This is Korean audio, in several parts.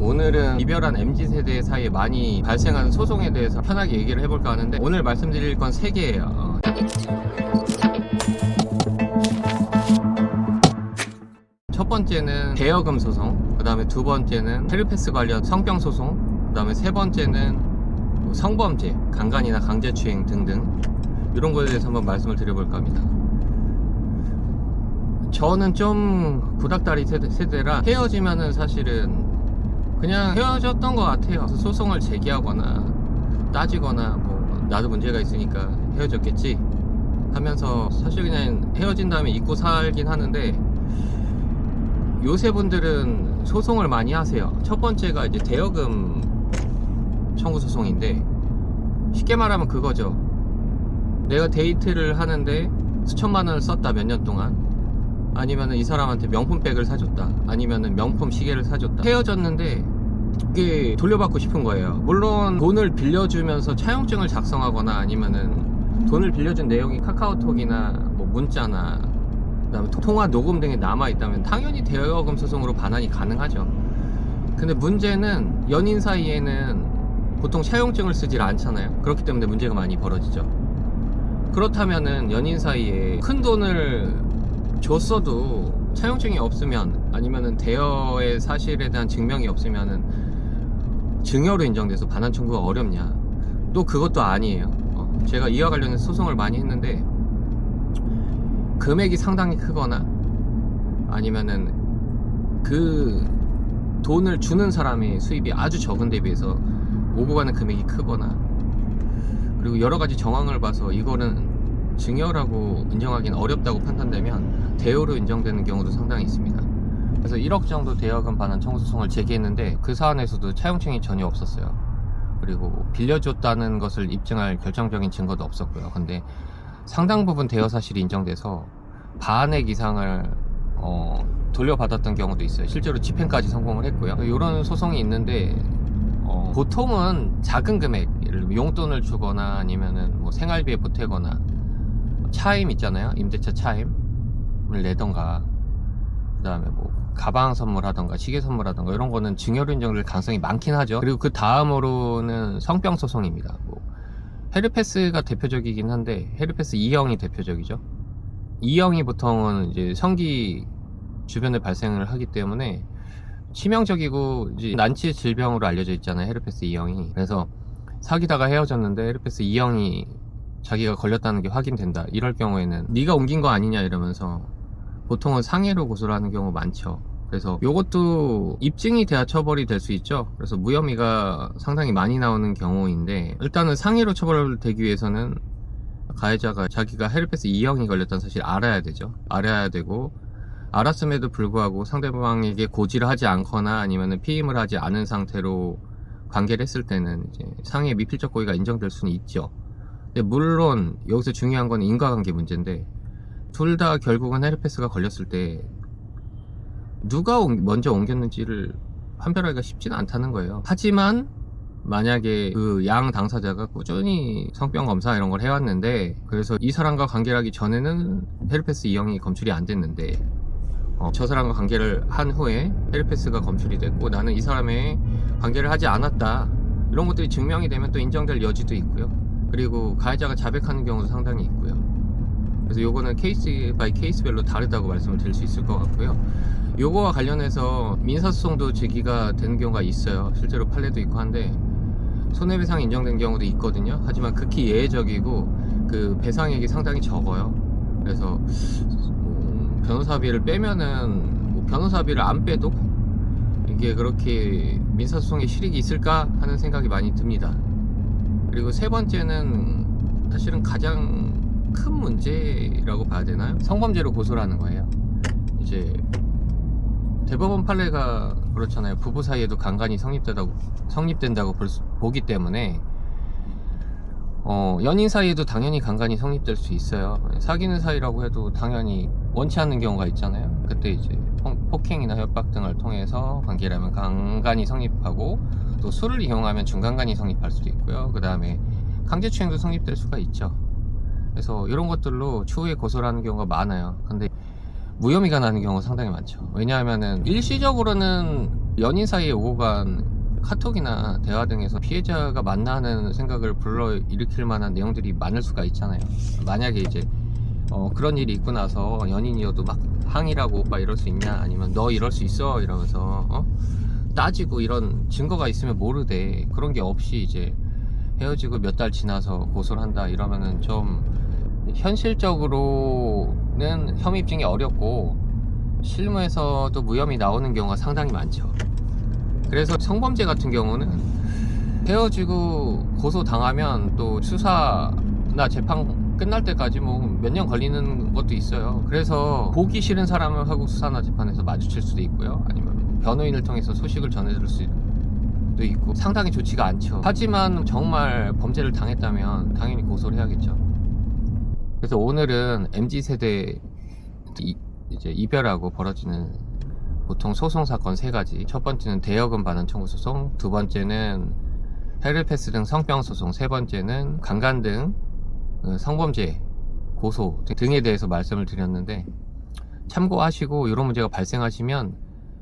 오늘은 이별한 MZ세대 사이에 많이 발생하는 소송에 대해서 편하게 얘기를 해볼까 하는데, 오늘 말씀드릴 건 3개예요. 첫 번째는 대여금 소송, 그 다음에 두 번째는 헤르페스 관련 성병 소송, 그 다음에 세 번째는 성범죄, 강간이나 강제추행 등등 이런 거에 대해서 한번 말씀을 드려볼까 합니다. 저는 좀 구닥다리 세대라 헤어지면은 사실은 그냥 헤어졌던 것 같아요. 소송을 제기하거나 따지거나 뭐 나도 문제가 있으니까 헤어졌겠지 하면서 사실 그냥 헤어진 다음에 잊고 살긴 하는데, 요새 분들은 소송을 많이 하세요. 첫 번째가 이제 대여금 청구 소송인데, 쉽게 말하면 그거죠. 내가 데이트를 하는데 수천만 원을 썼다, 몇 년 동안. 아니면은 이 사람한테 명품백을 사줬다, 아니면은 명품 시계를 사줬다. 헤어졌는데 이게 돌려받고 싶은 거예요. 물론 돈을 빌려주면서 차용증을 작성하거나 아니면은 돈을 빌려준 내용이 카카오톡이나 뭐 문자나 그다음에 통화 녹음 등에 남아있다면 당연히 대여금 소송으로 반환이 가능하죠. 근데 문제는 연인 사이에는 보통 차용증을 쓰질 않잖아요. 그렇기 때문에 문제가 많이 벌어지죠. 그렇다면은 연인 사이에 큰 돈을 줬어도 차용증이 없으면, 아니면은 대여의 사실에 대한 증명이 없으면은 증여로 인정돼서 반환 청구가 어렵냐? 또 그것도 아니에요. 제가 이와 관련해서 소송을 많이 했는데, 금액이 상당히 크거나 아니면은 그 돈을 주는 사람의 수입이 아주 적은 데 비해서 오고 가는 금액이 크거나, 그리고 여러 가지 정황을 봐서 이거는 증여라고 인정하기는 어렵다고 판단되면 대여로 인정되는 경우도 상당히 있습니다. 그래서 1억 정도 대여금 반환 청구소송을 제기했는데, 그 사안에서도 차용증이 전혀 없었어요. 그리고 빌려줬다는 것을 입증할 결정적인 증거도 없었고요. 근데 상당 부분 대여 사실이 인정돼서 반액 이상을 돌려받았던 경우도 있어요. 실제로 집행까지 성공을 했고요. 이런 소송이 있는데, 보통은 작은 금액, 예를 들면 용돈을 주거나 아니면은 뭐 생활비에 보태거나, 차임 있잖아요. 임대차 차임을 내던가, 그 다음에 뭐 가방 선물하던가 시계 선물하던가, 이런 거는 증여로 인정될 가능성이 많긴 하죠. 그리고 그 다음으로는 성병 소송입니다. 뭐 헤르페스가 대표적이긴 한데, 헤르페스 2형이 대표적이죠. 2형이 보통은 이제 성기 주변에 발생을 하기 때문에 치명적이고 이제 난치의 질병으로 알려져 있잖아요, 헤르페스 2형이. 그래서 사귀다가 헤어졌는데 헤르페스 2형이 자기가 걸렸다는 게 확인된다, 이럴 경우에는 네가 옮긴 거 아니냐 이러면서 보통은 상해로 고소를 하는 경우 많죠. 그래서 요것도 입증이 돼야 처벌이 될 수 있죠. 그래서 무혐의가 상당히 많이 나오는 경우인데, 일단은 상해로 처벌되기 위해서는 가해자가 자기가 헤르페스 2형이 걸렸다는 사실 알아야 되죠. 알아야 되고, 알았음에도 불구하고 상대방에게 고지를 하지 않거나 아니면 피임을 하지 않은 상태로 관계를 했을 때는 이제 상해 미필적 고의가 인정될 수는 있죠. 근데 물론 여기서 중요한 건 인과관계 문제인데, 둘 다 결국은 헤르페스가 걸렸을 때 누가 먼저 옮겼는지를 판별하기가 쉽지는 않다는 거예요. 하지만 만약에 그 양 당사자가 꾸준히 성병 검사 이런 걸 해왔는데, 그래서 이 사람과 관계를 하기 전에는 헤르페스 2형이 검출이 안 됐는데, 저 사람과 관계를 한 후에 헤르페스가 검출이 됐고 나는 이 사람의 관계를 하지 않았다, 이런 것들이 증명이 되면 또 인정될 여지도 있고요. 그리고 가해자가 자백하는 경우도 상당히 있고요. 그래서 요거는 케이스 바이 케이스별로 다르다고 말씀을 드릴 수 있을 것 같고요. 요거와 관련해서 민사소송도 제기가 되는 경우가 있어요. 실제로 판례도 있고 한데 손해배상이 인정된 경우도 있거든요. 하지만 극히 예외적이고 그 배상액이 상당히 적어요. 그래서 변호사비를 빼면은, 뭐 변호사비를 안 빼도 이게 그렇게 민사소송에 실익이 있을까 하는 생각이 많이 듭니다. 그리고 세 번째는 사실은 가장 큰 문제라고 봐야 되나요? 성범죄로 고소를 하는 거예요. 이제 대법원 판례가 그렇잖아요. 부부 사이에도 강간이 성립된다고 보기 때문에 연인 사이에도 당연히 강간이 성립될 수 있어요. 사귀는 사이라고 해도 당연히 원치 않는 경우가 있잖아요. 그때 이제 폭행이나 협박 등을 통해서 관계를 하면 강간이 성립하고, 또 술을 이용하면 중간간이 성립할 수도 있고요. 그 다음에 강제추행도 성립될 수가 있죠. 그래서 이런 것들로 추후에 고소를 하는 경우가 많아요. 근데 무혐의가 나는 경우가 상당히 많죠. 왜냐하면은 일시적으로는 연인 사이에 오고 간 카톡이나 대화 등에서 피해자가 만나는 생각을 불러일으킬 만한 내용들이 많을 수가 있잖아요. 만약에 이제 그런 일이 있고 나서 연인이어도 막 항의라고 오빠 이럴 수 있냐, 아니면 너 이럴 수 있어 이러면서 따지고 이런 증거가 있으면 모르되 그런 게 없이 이제 헤어지고 몇 달 지나서 고소를 한다 이러면은 좀 현실적으로는 혐의 입증이 어렵고 실무에서도 무혐의 나오는 경우가 상당히 많죠. 그래서 성범죄 같은 경우는 헤어지고 고소 당하면 또 수사나 재판 끝날 때까지 뭐 몇 년 걸리는 것도 있어요. 그래서 보기 싫은 사람을 하고 수사나 재판에서 마주칠 수도 있고요. 아니면 변호인을 통해서 소식을 전해줄 수도 있고 상당히 좋지가 않죠. 하지만 정말 범죄를 당했다면 당연히 고소를 해야겠죠. 그래서 오늘은 MZ세대 이제 이별하고 벌어지는 보통 소송 사건 3가지. 첫 번째는 대여금 반환 청구 소송, 두 번째는 헤르페스 등 성병 소송, 세 번째는 강간 등 성범죄 고소 등에 대해서 말씀을 드렸는데, 참고하시고 이런 문제가 발생하시면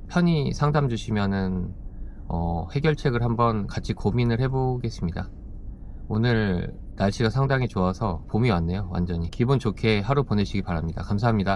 편히 상담 주시면은 해결책을 한번 같이 고민을 해보겠습니다. 오늘 날씨가 상당히 좋아서 봄이 왔네요. 완전히 기분 좋게 하루 보내시기 바랍니다. 감사합니다.